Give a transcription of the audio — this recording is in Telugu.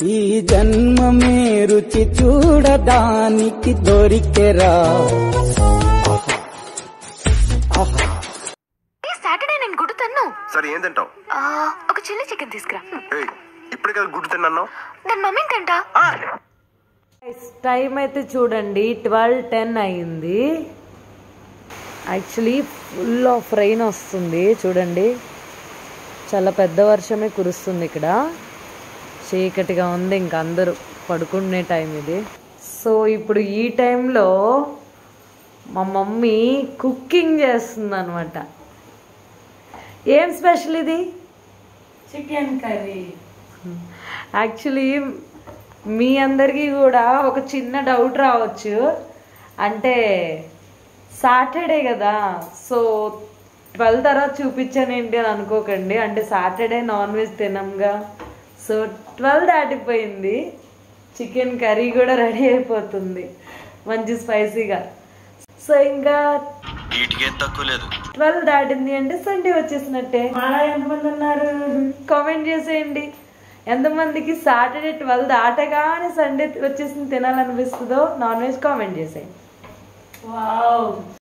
ఈ జన్మమే రుచి చూడడానికి దొరికెరా. సాటర్డే నేను గుడ్డు తిన్ను. సరే ఏం తింటావు? ఒక చిల్లీ చికెన్ తీసుకురా. ఇప్పుడే కదా గుడ్డు తిన్నాను. నేను మమ్మీని తింటా. టైం అయితే చూడండి 12:10 అయింది. యాక్చువల్లీ ఫుల్ ఆఫ్ రెయిన్ వస్తుంది చూడండి, చాలా పెద్ద వర్షమే కురుస్తుంది. ఇక్కడ చీకటిగా ఉంది, ఇంకా అందరూ పడుకునే టైం ఇది. సో ఇప్పుడు ఈ టైంలో మా మమ్మీ కుకింగ్ చేస్తుంది అనమాట. ఏం స్పెషల్ ఇది? Chicken curry. యాక్చువల్లీ మీ అందరికీ కూడా ఒక చిన్న డౌట్ రావచ్చు, అంటే సాటర్డే కదా, సో 12 తర్వాత చూపించానేంటి అని అనుకోకండి. అంటే సాటర్డే నాన్ వెజ్ తినంగా, సో 12 దాటిపోయింది. చికెన్ కర్రీ కూడా రెడీ అయిపోతుంది మంచి స్పైసీగా. సో ఇంకా 12 దాటింది అంటే సండే వచ్చేసినట్టే. అలా ఎంతమంది ఉన్నారు? కామెంట్ చేసేయండి ఎంతమందికి సాటర్డే 12 దాటగానే సండే వచ్చేసింది తినాలనిపిస్తుందో నాన్ వెజ్ కామెంట్ చేసేయండి. వావ్.